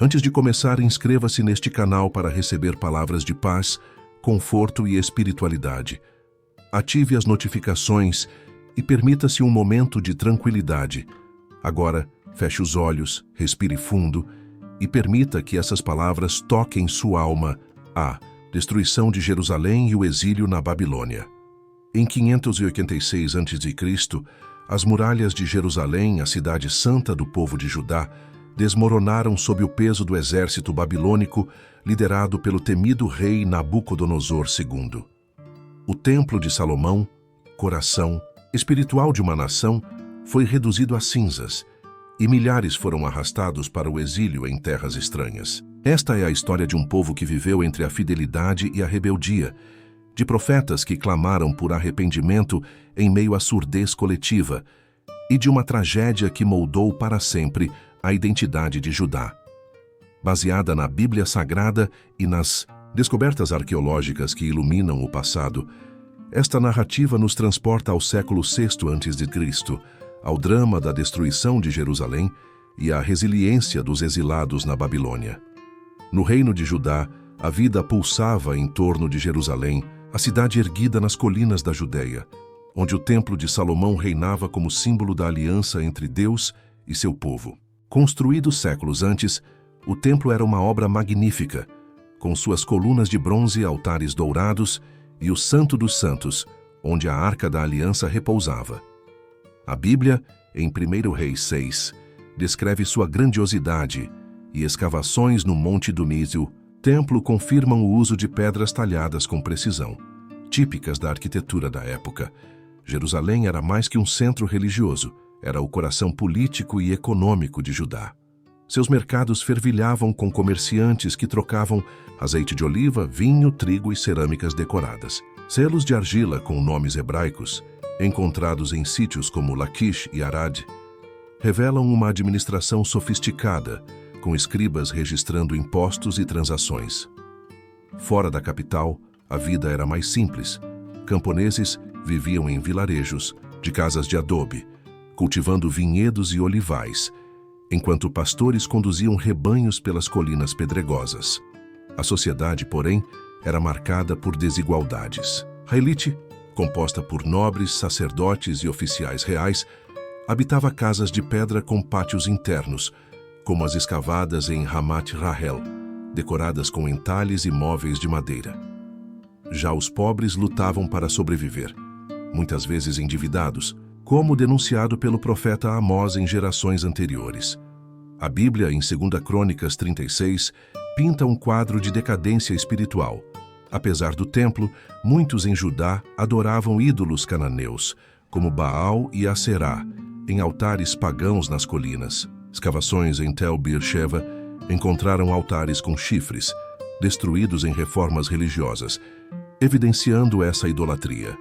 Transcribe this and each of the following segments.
Antes de começar, inscreva-se neste canal para receber palavras de paz, conforto e espiritualidade. Ative as notificações e permita-se um momento de tranquilidade. Agora, feche os olhos, respire fundo e permita que essas palavras toquem sua alma. A destruição de Jerusalém e o exílio na Babilônia. Em 586 a.C., as muralhas de Jerusalém, a cidade santa do povo de Judá, desmoronaram sob o peso do exército babilônico liderado pelo temido rei Nabucodonosor II. O Templo de Salomão, coração espiritual de uma nação, foi reduzido a cinzas e milhares foram arrastados para o exílio em terras estranhas. Esta é a história de um povo que viveu entre a fidelidade e a rebeldia, de profetas que clamaram por arrependimento em meio à surdez coletiva e de uma tragédia que moldou para sempre a identidade de Judá. Baseada na Bíblia Sagrada e nas descobertas arqueológicas que iluminam o passado, esta narrativa nos transporta ao século VI a.C., ao drama da destruição de Jerusalém e à resiliência dos exilados na Babilônia. No reino de Judá, a vida pulsava em torno de Jerusalém, a cidade erguida nas colinas da Judéia, onde o Templo de Salomão reinava como símbolo da aliança entre Deus e seu povo. Construído séculos antes, o templo era uma obra magnífica, com suas colunas de bronze, altares dourados e o Santo dos Santos, onde a Arca da Aliança repousava. A Bíblia, em 1 Reis 6, descreve sua grandiosidade e escavações no Monte do Nísio. Templo confirmam o uso de pedras talhadas com precisão, típicas da arquitetura da época. Jerusalém era mais que um centro religioso, era o coração político e econômico de Judá. Seus mercados fervilhavam com comerciantes que trocavam azeite de oliva, vinho, trigo e cerâmicas decoradas. Selos de argila com nomes hebraicos, encontrados em sítios como Laquish e Arad, revelam uma administração sofisticada, com escribas registrando impostos e transações. Fora da capital, a vida era mais simples. Camponeses viviam em vilarejos, de casas de adobe, cultivando vinhedos e olivais, enquanto pastores conduziam rebanhos pelas colinas pedregosas. A sociedade, porém, era marcada por desigualdades. A elite, composta por nobres, sacerdotes e oficiais reais, habitava casas de pedra com pátios internos, como as escavadas em Ramat Rahel, decoradas com entalhes e móveis de madeira. Já os pobres lutavam para sobreviver, muitas vezes endividados, como denunciado pelo profeta Amós em gerações anteriores. A Bíblia, em 2 Crônicas 36, pinta um quadro de decadência espiritual. Apesar do templo, muitos em Judá adoravam ídolos cananeus, como Baal e Aserá, em altares pagãos nas colinas. Escavações em Tel Beer-Sheva encontraram altares com chifres, destruídos em reformas religiosas, evidenciando essa idolatria.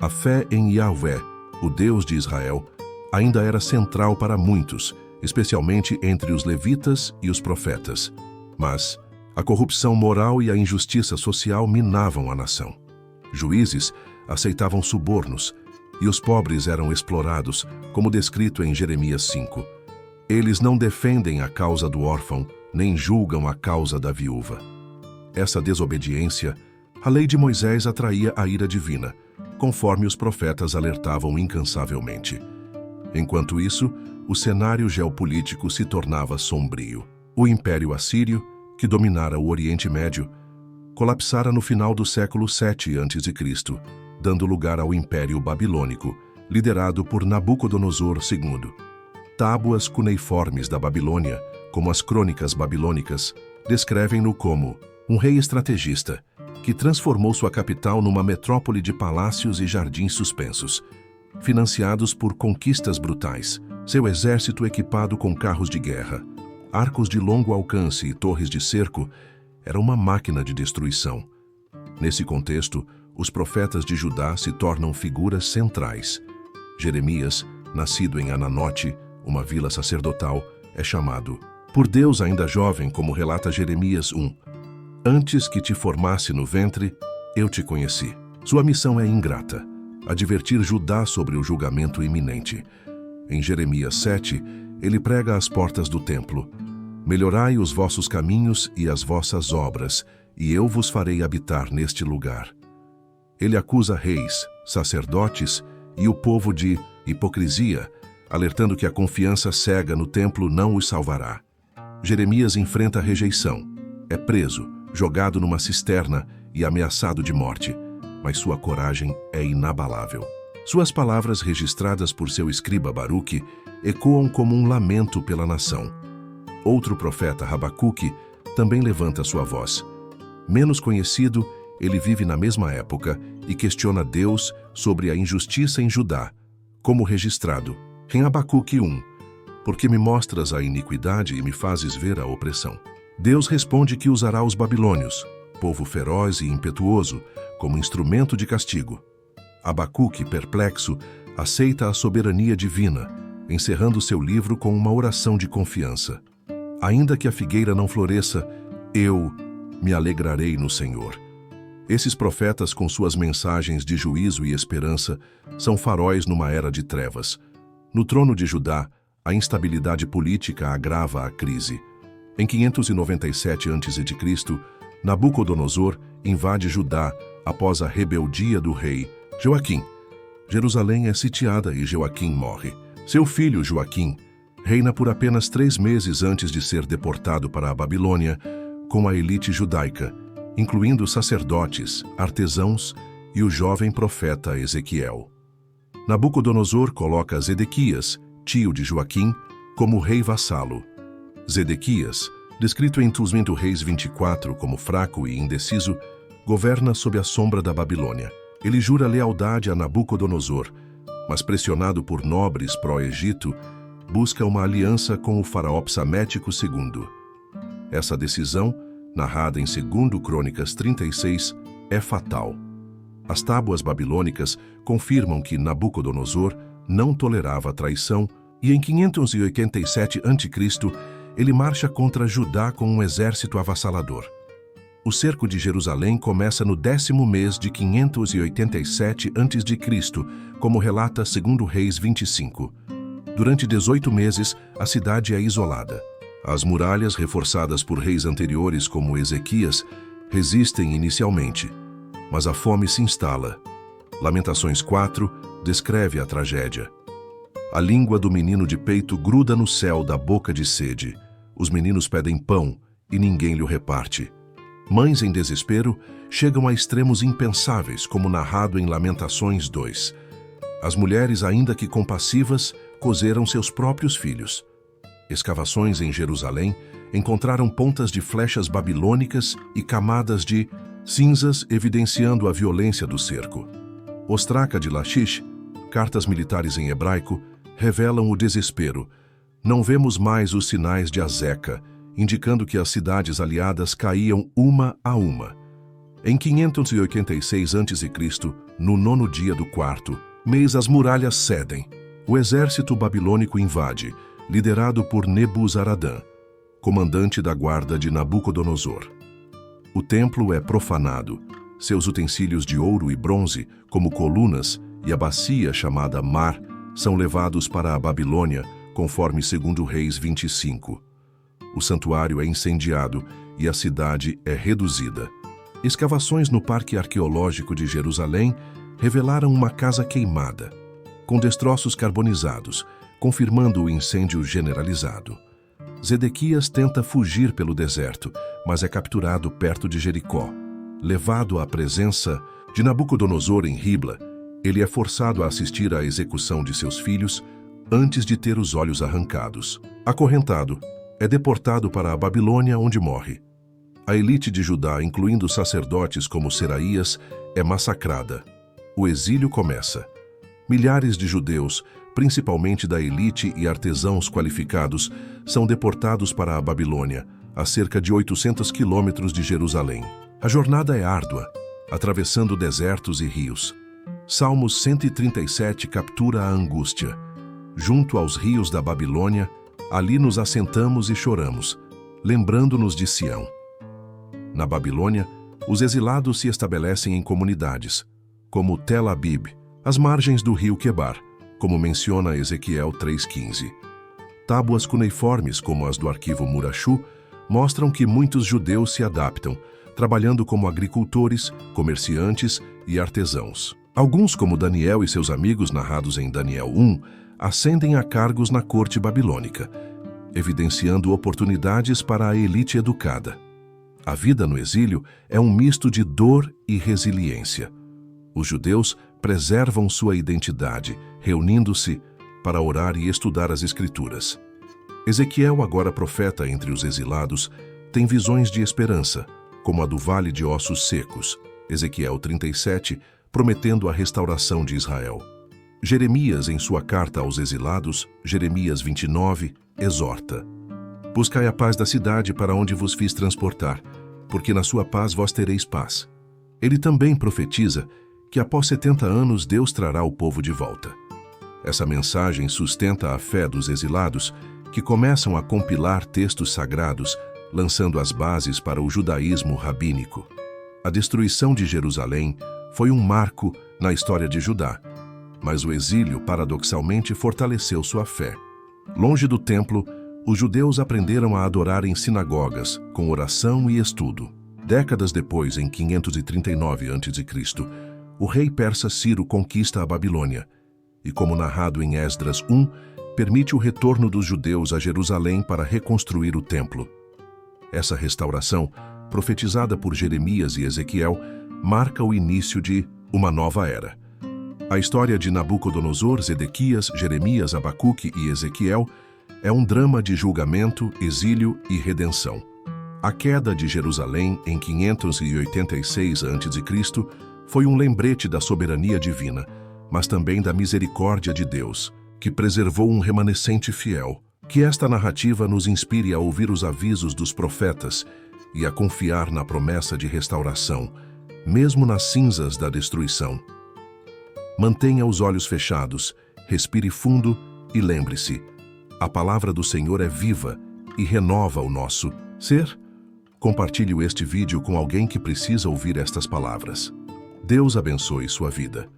A fé em Yahvé, o Deus de Israel, ainda era central para muitos, especialmente entre os levitas e os profetas. Mas a corrupção moral e a injustiça social minavam a nação. Juízes aceitavam subornos e os pobres eram explorados, como descrito em Jeremias 5. Eles não defendem a causa do órfão, nem julgam a causa da viúva. Essa desobediência, a lei de Moisés atraía a ira divina, conforme os profetas alertavam incansavelmente. Enquanto isso, o cenário geopolítico se tornava sombrio. O Império Assírio, que dominara o Oriente Médio, colapsara no final do século VII a.C., dando lugar ao Império Babilônico, liderado por Nabucodonosor II. Tábuas cuneiformes da Babilônia, como as Crônicas Babilônicas, descrevem-no como um rei estrategista que transformou sua capital numa metrópole de palácios e jardins suspensos, financiados por conquistas brutais. Seu exército equipado com carros de guerra, arcos de longo alcance e torres de cerco era uma máquina de destruição. Nesse contexto, os profetas de Judá se tornam figuras centrais. Jeremias, nascido em Ananote, uma vila sacerdotal, é chamado por Deus ainda jovem, como relata Jeremias 1. Antes que te formasse no ventre, eu te conheci. Sua missão é ingrata, advertir Judá sobre o julgamento iminente. Em Jeremias 7, ele prega às portas do templo: Melhorai os vossos caminhos e as vossas obras, e eu vos farei habitar neste lugar. Ele acusa reis, sacerdotes e o povo de hipocrisia, alertando que a confiança cega no templo não os salvará. Jeremias enfrenta a rejeição. É preso, jogado numa cisterna e ameaçado de morte, mas sua coragem é inabalável. Suas palavras, registradas por seu escriba Baruque, ecoam como um lamento pela nação. Outro profeta, Rabacuque, também levanta sua voz. Menos conhecido, ele vive na mesma época e questiona Deus sobre a injustiça em Judá, como registrado em Abacuque 1, porque me mostras a iniquidade e me fazes ver a opressão. Deus responde que usará os babilônios, povo feroz e impetuoso, como instrumento de castigo. Abacuque, perplexo, aceita a soberania divina, encerrando seu livro com uma oração de confiança. Ainda que a figueira não floresça, eu me alegrarei no Senhor. Esses profetas, com suas mensagens de juízo e esperança, são faróis numa era de trevas. No trono de Judá, a instabilidade política agrava a crise. Em 597 a.C., Nabucodonosor invade Judá após a rebeldia do rei Joaquim. Jerusalém é sitiada e Joaquim morre. Seu filho, Joaquim, reina por apenas 3 meses antes de ser deportado para a Babilônia com a elite judaica, incluindo sacerdotes, artesãos e o jovem profeta Ezequiel. Nabucodonosor coloca Zedequias, tio de Joaquim, como rei vassalo. Zedequias, descrito em 2 Reis 24 como fraco e indeciso, governa sob a sombra da Babilônia. Ele jura lealdade a Nabucodonosor, mas pressionado por nobres pró-Egito, busca uma aliança com o faraó Psamético II. Essa decisão, narrada em 2 Crônicas 36, é fatal. As tábuas babilônicas confirmam que Nabucodonosor não tolerava a traição e em 587 a.C., ele marcha contra Judá com um exército avassalador. O cerco de Jerusalém começa no 10º mês de 587 a.C., como relata 2 Reis 25. Durante 18 meses, a cidade é isolada. As muralhas, reforçadas por reis anteriores como Ezequias, resistem inicialmente, mas a fome se instala. Lamentações 4 descreve a tragédia. A língua do menino de peito gruda no céu da boca de sede. Os meninos pedem pão e ninguém lhe reparte. Mães em desespero chegam a extremos impensáveis, como narrado em Lamentações 2. As mulheres, ainda que compassivas, cozeram seus próprios filhos. Escavações em Jerusalém encontraram pontas de flechas babilônicas e camadas de cinzas evidenciando a violência do cerco. Ostraca de Lachish, cartas militares em hebraico, revelam o desespero. Não vemos mais os sinais de Azeca, indicando que as cidades aliadas caíam uma a uma. Em 586 a.C., no 9º dia do 4º mês, as muralhas cedem. O exército babilônico invade, liderado por Nebuzaradã, comandante da guarda de Nabucodonosor. O templo é profanado. Seus utensílios de ouro e bronze, como colunas, e a bacia chamada Mar, são levados para a Babilônia, conforme 2 Reis 25. O santuário é incendiado e a cidade é reduzida. Escavações no Parque Arqueológico de Jerusalém revelaram uma casa queimada, com destroços carbonizados, confirmando o incêndio generalizado. Zedequias tenta fugir pelo deserto, mas é capturado perto de Jericó. Levado à presença de Nabucodonosor em Ribla, ele é forçado a assistir à execução de seus filhos antes de ter os olhos arrancados. Acorrentado, é deportado para a Babilônia, onde morre. A elite de Judá, incluindo sacerdotes como Seraías, é massacrada. O exílio começa. Milhares de judeus, principalmente da elite e artesãos qualificados, são deportados para a Babilônia, a cerca de 800 quilômetros de Jerusalém. A jornada é árdua, atravessando desertos e rios. Salmos 137 captura a angústia. Junto aos rios da Babilônia, ali nos assentamos e choramos, lembrando-nos de Sião. Na Babilônia, os exilados se estabelecem em comunidades, como Tel Abib, às margens do rio Quebar, como menciona Ezequiel 3,15. Tábuas cuneiformes, como as do arquivo Murachu, mostram que muitos judeus se adaptam, trabalhando como agricultores, comerciantes e artesãos. Alguns, como Daniel e seus amigos narrados em Daniel 1, ascendem a cargos na corte babilônica, evidenciando oportunidades para a elite educada. A vida no exílio é um misto de dor e resiliência. Os judeus preservam sua identidade, reunindo-se para orar e estudar as Escrituras. Ezequiel, agora profeta entre os exilados, tem visões de esperança, como a do Vale de Ossos Secos, Ezequiel 37, prometendo a restauração de Israel. Jeremias, em sua carta aos exilados, Jeremias 29, exorta: Buscai a paz da cidade para onde vos fiz transportar, porque na sua paz vós tereis paz. Ele também profetiza que após 70 anos Deus trará o povo de volta. Essa mensagem sustenta a fé dos exilados, que começam a compilar textos sagrados, lançando as bases para o judaísmo rabínico. A destruição de Jerusalém foi um marco na história de Judá, mas o exílio paradoxalmente fortaleceu sua fé. Longe do templo, os judeus aprenderam a adorar em sinagogas, com oração e estudo. Décadas depois, em 539 a.C., o rei persa Ciro conquista a Babilônia e, como narrado em Esdras 1, permite o retorno dos judeus a Jerusalém para reconstruir o templo. Essa restauração, profetizada por Jeremias e Ezequiel, marca o início de uma nova era. A história de Nabucodonosor, Zedequias, Jeremias, Abacuque e Ezequiel é um drama de julgamento, exílio e redenção. A queda de Jerusalém em 586 a.C. foi um lembrete da soberania divina, mas também da misericórdia de Deus, que preservou um remanescente fiel. Que esta narrativa nos inspire a ouvir os avisos dos profetas e a confiar na promessa de restauração, mesmo nas cinzas da destruição. Mantenha os olhos fechados, respire fundo e lembre-se: a palavra do Senhor é viva e renova o nosso ser. Compartilhe este vídeo com alguém que precisa ouvir estas palavras. Deus abençoe sua vida.